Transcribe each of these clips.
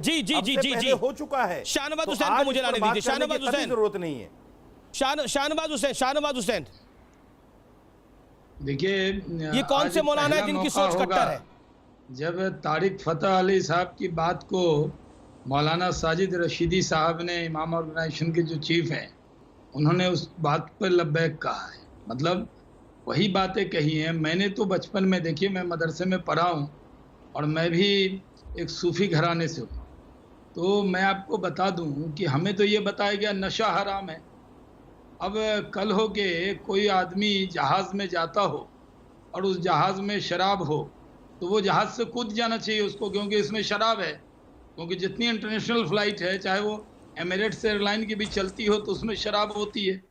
जी जी जी जी जी हो चुका है। शाहनवाज तो हुसैन को मुझे लाने दीजिए। शाहनवाज हुसैन, जरूरत नहीं है। शाहनवाज हुसैन, शाहनवाज हुसैन, देखिए, ये कौन आज से मौलाना है पहला जिनकी मौका सोच होगा कट्टर है? जब तारिक फतेह अली साहब की बात को मौलाना साजिद रशीदी साहब ने, इमाम ऑर्गेनाइजेशन के जो चीफ हैं, उन्होंने उस बात पर लब्बैक कहा है। मतलब वही बातें कही हैं। मैंने तो बचपन में, देखिए मैं मदरसे में पढ़ा हूँ और मैं भी एक सूफी घराने से हूँ। तो मैं आपको बता दूं कि हमें तो ये बताया गया नशा हराम है। अब कल हो के कोई आदमी जहाज में जाता हो और उस जहाज में शराब हो, तो वो जहाज से कूद जाना चाहिए उसको, क्योंकि इसमें शराब है। क्योंकि जितनी इंटरनेशनल फ्लाइट है, चाहे वो एमिरेट्स एयरलाइन की भी चलती हो, तो उसमें शराब होती है।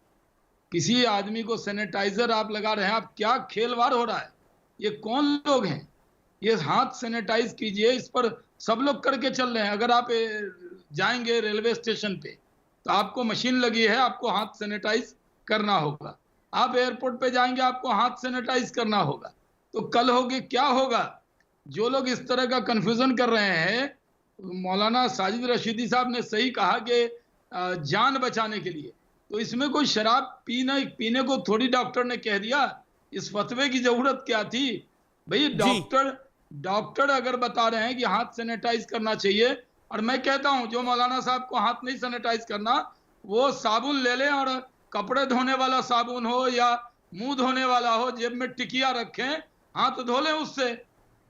किसी आदमी को सैनिटाइजर आप लगा रहे हैं, आप क्या खेलवाड़ हो रहा है? ये कौन लोग हैं? ये हाथ सैनिटाइज कीजिए, इस पर सब लोग करके चल रहे हैं। अगर आप जाएंगे रेलवे स्टेशन पे, तो आपको मशीन लगी है, आपको हाथ सैनिटाइज करना होगा। आप एयरपोर्ट पे जाएंगे, आपको हाथ सैनिटाइज करना होगा। तो कल होगी क्या होगा? जो लोग इस तरह का कंफ्यूजन कर रहे हैं, मौलाना साजिद रशीदी साहब ने सही कहा कि जान बचाने के लिए, तो इसमें कोई शराब पीने को थोड़ी डॉक्टर ने कह दिया। इस फतवे की जरूरत क्या थी भाई? डॉक्टर अगर बता रहे हैं कि हाथ सैनिटाइज करना चाहिए, और मैं कहता हूं जो मौलाना साहब को हाथ नहीं सैनिटाइज करना, वो साबुन ले लें, और कपड़े धोने वाला साबुन हो या मुंह धोने वाला हो, जेब में टिकिया रखें, हाथ धो लें उससे।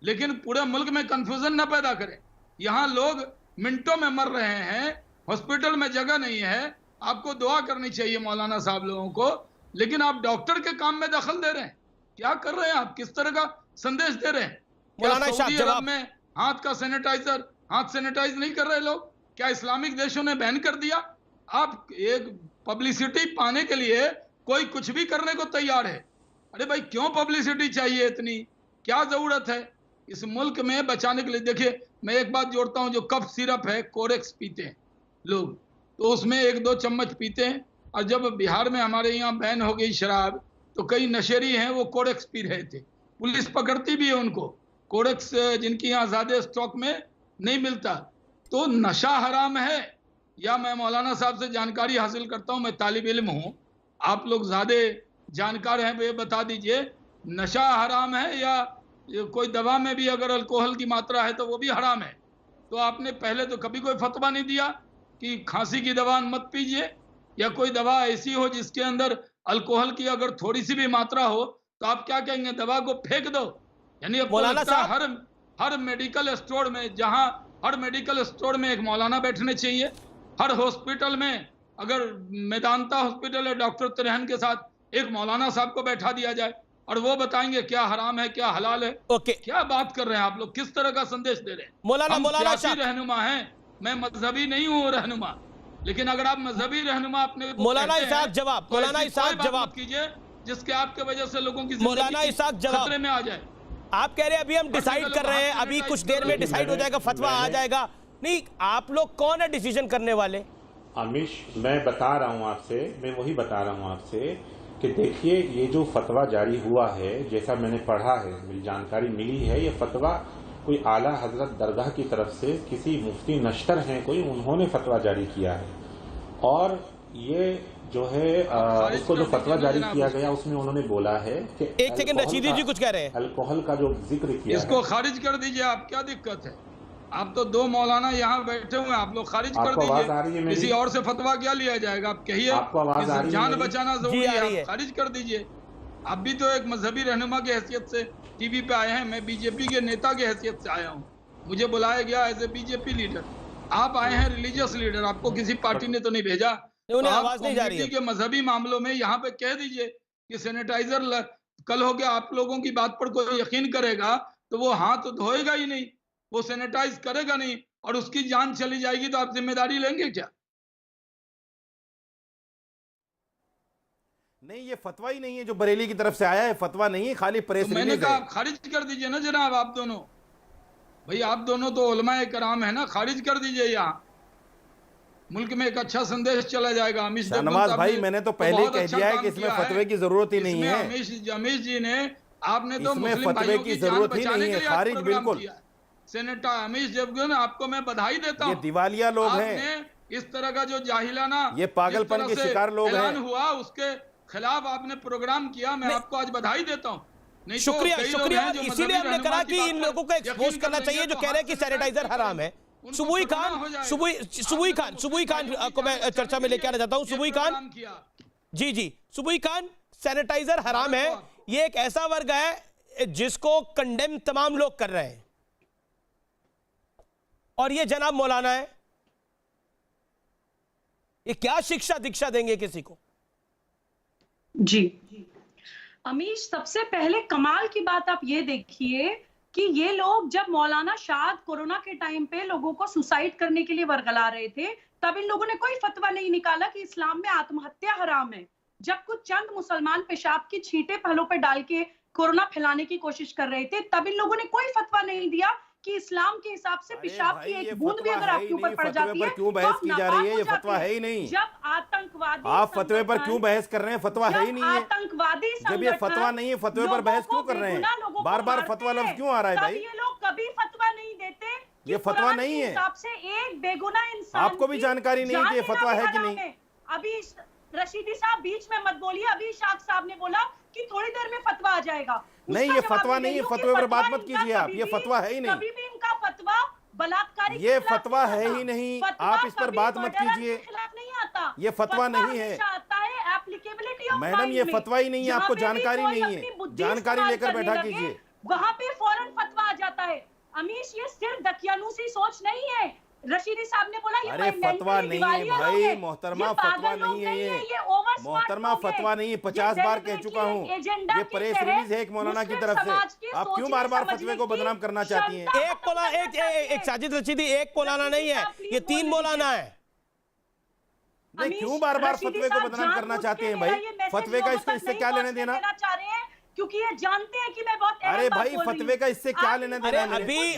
लेकिन पूरे मुल्क में कंफ्यूजन न पैदा करें। यहाँ लोग मिनटों में मर रहे हैं, हॉस्पिटल में जगह नहीं है। आपको दुआ करनी चाहिए मौलाना साहब लोगों को, लेकिन आप डॉक्टर के काम में दखल दे रहे हैं। क्या कर रहे हैं आप? किस तरह का संदेश दे रहे हैं? क्या सऊदी अरब में हाथ सैनिटाइज नहीं कर रहे लोग? क्या इस्लामिक देशों ने बैन कर दिया? आप एक पब्लिसिटी पाने के लिए कोई कुछ भी करने को तैयार है। अरे भाई, क्यों पब्लिसिटी चाहिए इतनी? क्या जरूरत है इस मुल्क में बचाने के लिए? देखिए, मैं एक बात जोड़ता हूं, जो कफ सिरप है, कोरेक्स पीते हैं लोग, तो उसमें 1-2 चम्मच पीते हैं। और जब बिहार में हमारे यहाँ बैन हो गई शराब, तो कई नशेरी हैं वो कोरेक्स पी रहे थे। पुलिस पकड़ती भी है उनको, कोरेक्स जिनकी यहाँ ज्यादा स्टॉक में नहीं मिलता। तो नशा हराम है या? मैं मौलाना साहब से जानकारी हासिल करता हूँ, मैं तालिब इल्म हूँ, आप लोग ज्यादा जानकार हैं, ये बता दीजिए, नशा हराम है या कोई दवा में भी अगर अल्कोहल की मात्रा है तो वो भी हराम है? तो आपने पहले तो कभी कोई फतवा नहीं दिया कि खांसी की दवा मत पीजिए, या कोई दवा ऐसी हो जिसके अंदर अल्कोहल की अगर थोड़ी सी भी मात्रा हो, तो आप क्या कहेंगे? दवा को फेंक दो? यानी अब तो लगता है हर मेडिकल स्टोर में, जहां हर मेडिकल स्टोर में एक मौलाना बैठने चाहिए। हर हॉस्पिटल में, अगर मेदांता हॉस्पिटल है, डॉक्टर तिरहन के साथ एक मौलाना साहब को बैठा दिया जाए, और वो बताएंगे क्या हराम है क्या हलाल है। क्या बात कर रहे हैं आप लोग? किस तरह का संदेश दे रहे हैं? हम सियासी रहनुमा हैं, मैं मजहबी नहीं हूँ रहनुमा, लेकिन अगर आप मजहबी रहनुमा अपने मौलाना इसाक जवाब, मौलाना इसाक जवाब कीजिए जिसके आपके वजह से लोगों की मौलाना इसाक जवाब खतरे में आ जाए। आप कह रहे हैं अभी हम डिसाइड कर रहे हैं, अभी कुछ देर में डिसाइड हो जाएगा, फतवा आ जाएगा। नहीं, आप लोग कौन है डिसीजन करने वाले? आमिश, मैं बता रहा हूं आपसे, मैं वही बता रहा हूं आपसे कि देखिए, ये जो फतवा जारी हुआ है, जैसा मैंने पढ़ा है, मेरी जानकारी मिली है, ये फतवा कोई आला हजरत दरगाह की तरफ से किसी मुफ्ती नश्तर हैं कोई, उन्होंने फतवा जारी किया है। और ये जो है उसको जो फतवा जारी किया गया, उसमें उन्होंने बोला है कि एक सेकंड, रशीदी जी कुछ कह रहे हैं। अल्कोहल का जो जिक्र किया, इसको खारिज कर दीजिए आप, क्या दिक्कत है? आप तो 2 मौलाना यहाँ बैठे हुए हैं, आप लोग खारिज कर दीजिए। किसी और से फतवा क्या लिया जाएगा? आप कहिए जान बचाना जरूरी है, खारिज कर दीजिए। आप भी तो एक मजहबी रहनुमा की हैसियत से टीवी पे आए हैं, मैं बीजेपी के नेता की हैसियत से आया हूँ, मुझे बुलाया गया एज ए बीजेपी लीडर। आप आए हैं रिलीजियस लीडर, आपको किसी पार्टी ने तो नहीं भेजा। तो आवाज नहीं जा रही है के मजहबी मामलों में यहाँ पे कह दीजिए कि सैनिटाइजर कल हो गया, आप लोगों की बात पर कोई यकीन करेगा तो वो हाथ धोएगा ही नहीं, वो सैनिटाइज करेगा नहीं, और उसकी जान चली जाएगी, तो आप जिम्मेदारी लेंगे क्या? नहीं, ये फतवा ही नहीं है जो बरेली की तरफ से आया है, फतवा नहीं है, खाली प्रेस रिलीज है। मैंने कहा खारिज कर दीजिए ना जनाब, आप दोनों भाई, आप दोनों तो उलमाए कराम है ना, खारिज कर दीजिए। यहाँ मुल्क में एक अच्छा संदेश चला जाएगा। शाहनवाज भाई, मैंने तो पहले ही कह दिया है कि इसमें फतवे की जरूरत ही नहीं है। अमीश जी ने, आपने तो इसमें फतवे की जरूरत ही नहीं है, खारिज बिल्कुल। सेनेटर अमीश जबगन, आपको मैं बधाई देता ये हूँ। दिवालिया लोग हैं, आपने इस तरह का जो जाहिलाना, ये पागलपन जिस के तरह से शिकार लोग ऐलान हैं। हुआ, उसके खिलाफ आपने प्रोग्राम किया, मैं आपको आज बधाई देता हूँ। नहीं तो शुक्रिया कई लोग शुक्रिया, हैं जो इसीलिए मजहबी हमने कहा रहनुमा की कि बात इन पर लोगों को एक्सपोज यकीन करना कर चाहिए लेंगे जो तो कह रहे हैं कि हाथ से सैनिटाइजर हराम है। उनको सुबुई पकड़ना खान, हो जाएगा। सुबुई खान चर्चा में लेके आना चाहता हूं। सुबुई खान, जी जी, सुबुई खान, सैनिटाइजर हराम है, ये एक ऐसा वर्ग है जिसको कंडेम तमाम लोग कर रहे हैं, और ये जनाब मौलाना है, ये क्या शिक्षा दीक्षा देंगे किसी को? जी अमीश, सबसे पहले कमाल की बात आप ये देखिए कि ये लोग जब मौलाना शाद कोरोना के टाइम पे लोगों को सुसाइड करने के लिए वर्गला रहे थे, तब इन लोगों ने कोई फतवा नहीं निकाला कि इस्लाम में आत्महत्या हराम है। जब कुछ चंद मुसलमान पेशाब की छींटे पहलों पे डाल के कोरोना फैलाने की कोशिश कर रहे थे, तब इन लोगों ने कोई फतवा नहीं दिया कि इस्लाम के हिसाब से पेशाब की एक बूंद भी अगर आपके ऊपर पड़ जाती है क्यों तो बहस आप की जा नापाक रही है? हो ये जाते फतवा हैं। है ही नहीं। जब आतंकवादी आप फतवे पर संगठन- क्यों बहस कर रहे हैं? फतवा है ही नहीं है। आतंकवादी जब ये फतवा नहीं है, फतवे पर बहस क्यों कर रहे हैं? बार बार फतवा लफ्ज क्यों आ रहा है भाई? ये लोग कभी फतवा नहीं देते कि ये फतवा कुरान नहीं के है। हिसाब से एक बेगुना इंसान आपको भी की जानकारी नहीं है कि ये जान फतवा लेना है कि भी नहीं? हराम है। अभी रशीदी साहब बीच में मत बोलिए, अभी शाख साहब ने बोला कि थोड़ी देर में फतवा आ जाएगा। नहीं, उसका ये जवाब फतवा मैं नहीं है, दे दूं कि फतवे पर बात फतवा मत इनका कीजिए आप, कभी ये भी- फतवा है ही नहीं। कभी भी इनका फतवा बलात्कारी के ये खिलाफ फतवा नहीं है आता। ही नहीं, फतवा आप इस पर कभी बात मत मर्डरर कीजिए। के खिलाफ नहीं आता। ये फतवा नहीं है। हमेशा आता है एप्लीकेबिलिटी ऑफ मैडम, ये माइंड फतवा ही नहीं है, जहां आपको पे भी जानकारी कोई नहीं है। अपनी बुद्धि जानकारी इस्तेमाल लेकर करने बैठा लगे, कीजिए। वहां पे फौरन फतवा आ जाता है। अमीश, ये सिर्फ दकियानूसी सोच नहीं है। रशीदी साहब ने बोला ये अरे फतवा नहीं है भाई, मोहतरमा, फतवा नहीं है ये। मोहतरमा, फतवा नहीं है, 50 बार कह चुका हूँ। ये प्रेस रिलीज है एक मौलाना की तरफ से। आप क्यों बार बार फतवे को बदनाम करना चाहती हैं? एक मौलाना, एक साजिद रशीदी एक मौलाना नहीं है, ये 3 मौलाना है। नहीं, क्यों बार बार फतवे को बदनाम करना चाहते हैं भाई? फतवे का इससे क्या लेना देना? क्योंकि ये जानते हैं कि मैं बहुत अरे भाई, फतवे का इससे क्या लेना देना है? अरे अभी